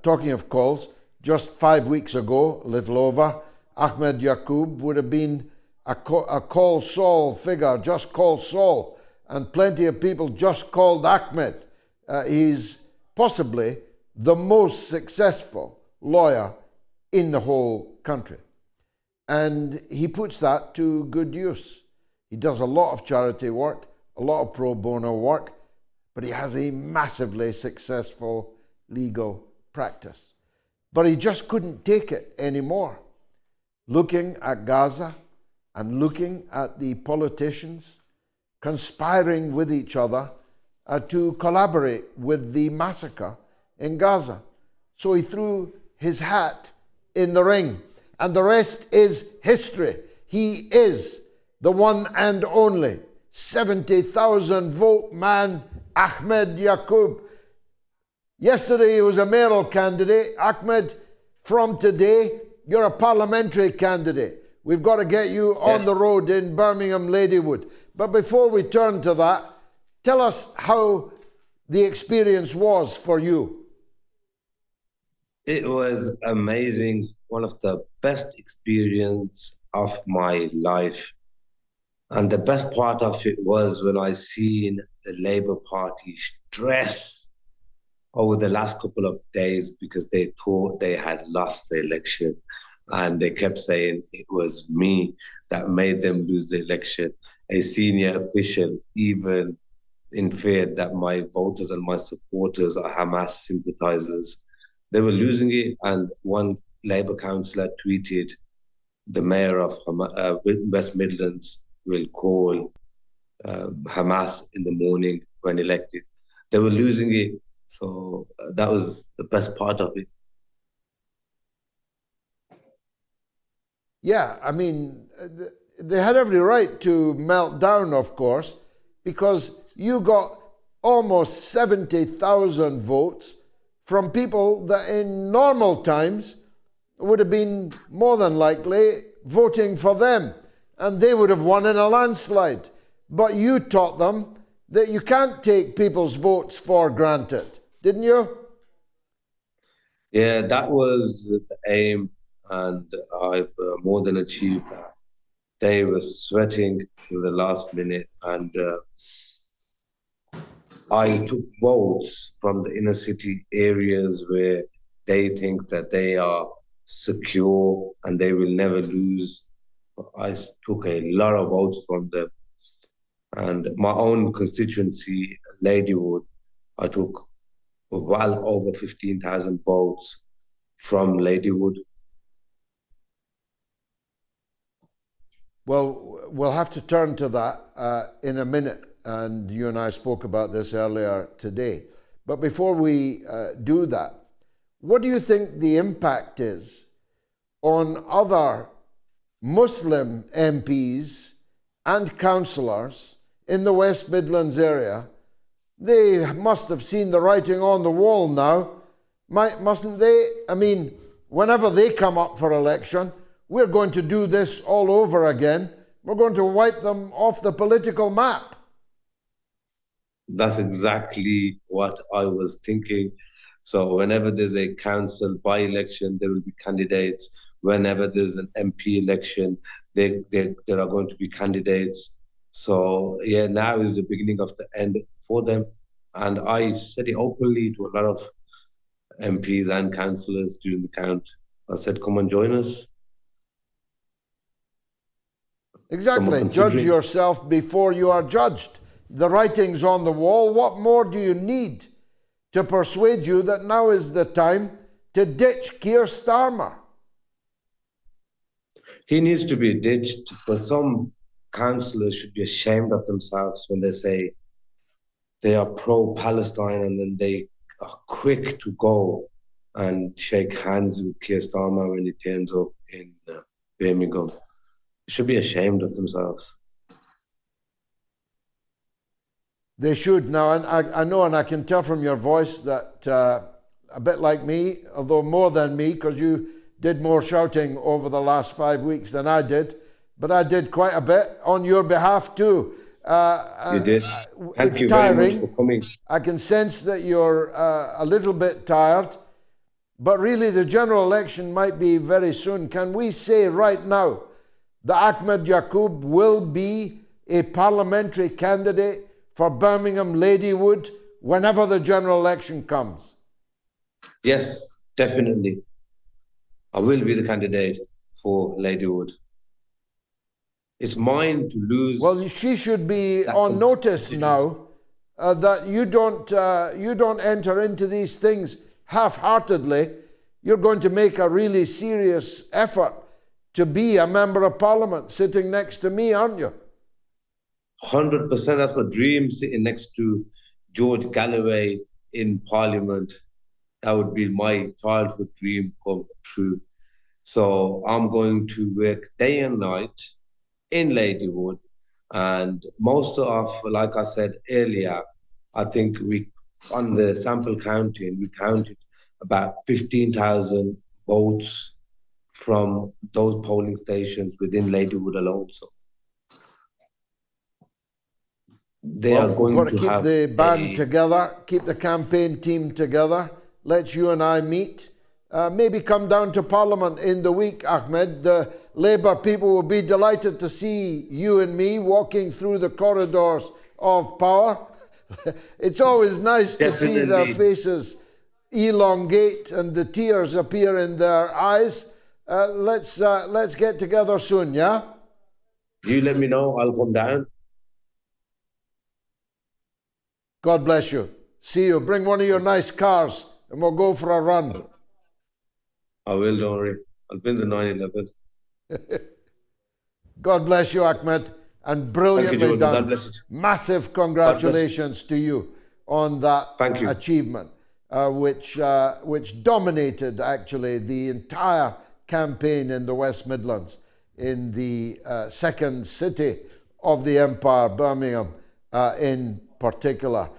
talking of calls, just 5 weeks ago, a little over, Akhmed Yakoob would have been a call Saul figure, just call Saul, and plenty of people just called Akhmed. He's possibly the most successful lawyer in the whole country. And he puts that to good use. He does a lot of charity work, a lot of pro bono work, but he has a massively successful legal practice. But he just couldn't take it anymore. Looking at Gaza and looking at the politicians conspiring with each other to collaborate with the massacre in Gaza. So he threw his hat in the ring, and the rest is history. He is the one and only 70,000 vote man, Akhmed Yakoob. Yesterday he was a mayoral candidate. Ahmed, from today, you're a parliamentary candidate. We've got to get you on the road in Birmingham, Ladywood. But before we turn to that, tell us how the experience was for you. It was amazing. One of the best experience of my life. And the best part of it was when I seen the Labour Party stress over the last couple of days because they thought they had lost the election. And they kept saying it was me that made them lose the election. A senior official even inferred that my voters and my supporters are Hamas sympathizers. They were losing it, and one Labour councillor tweeted, the mayor of West Midlands will call Hamas in the morning when elected. They were losing it, so that was the best part of it. Yeah, I mean, they had every right to melt down, of course, because you got almost 70,000 votes from people that in normal times would have been more than likely voting for them, and they would have won in a landslide. But you taught them that you can't take people's votes for granted, didn't you? Yeah, that was the aim, and I've more than achieved that. They were sweating to the last minute, and I took votes from the inner city areas where they think that they are secure and they will never lose. I took a lot of votes from them. And my own constituency, Ladywood, I took well over 15,000 votes from Ladywood. Well, we'll have to turn to that in a minute, and you and I spoke about this earlier today. But before we do that, what do you think the impact is on other Muslim MPs and councillors in the West Midlands area? They must have seen the writing on the wall now, mustn't they? I mean, whenever they come up for election, we're going to do this all over again. We're going to wipe them off the political map. That's exactly what I was thinking. So whenever there's a council by-election, there will be candidates. Whenever there's an MP election, there are going to be candidates. So yeah, now is the beginning of the end for them. And I said it openly to a lot of MPs and councillors during the count. I said, come and join us. Exactly. Judge yourself before you are judged. The writing's on the wall. What more do you need to persuade you that now is the time to ditch Keir Starmer? He needs to be ditched, but some councillors should be ashamed of themselves when they say they are pro-Palestine and then they are quick to go and shake hands with Keir Starmer when he turns up in Birmingham. They should be ashamed of themselves. They should. Now, and I know, and I can tell from your voice that a bit like me, although more than me, because you did more shouting over the last 5 weeks than I did, but I did quite a bit on your behalf too. You did. Thank you tiring. very much for coming. I can sense that you're a little bit tired, but really the general election might be very soon. Can we say right now that Akhmed Yakoob will be a parliamentary candidate for Birmingham Ladywood whenever the general election comes? Yes, definitely. I will be the candidate for Ladywood. It's mine to lose. Well, she should be on notice now that you don't enter into these things half-heartedly. You're going to make a really serious effort to be a member of Parliament sitting next to me, aren't you? 100%. That's my dream, sitting next to George Galloway in Parliament. That would be my childhood dream come true. So I'm going to work day and night in Ladywood. And most of, like I said earlier, I think on the sample counting, we counted about 15,000 votes from those polling stations within Ladywood alone. So they are going to keep the band together, keep the campaign team together. Let's you and I meet. Maybe come down to Parliament in the week, Ahmed. The Labour people will be delighted to see you and me walking through the corridors of power. It's always nice to see their faces elongate and the tears appear in their eyes. Let's get together soon, yeah? You let me know, I'll come down. God bless you. See you. Bring one of your nice cars and we'll go for a run. I will, don't worry. I'll bring the 911. God bless you, Ahmed, and brilliantly done. God bless you. Massive congratulations to you on that achievement, which dominated actually the entire campaign in the West Midlands, in the second city of the empire, Birmingham in particular.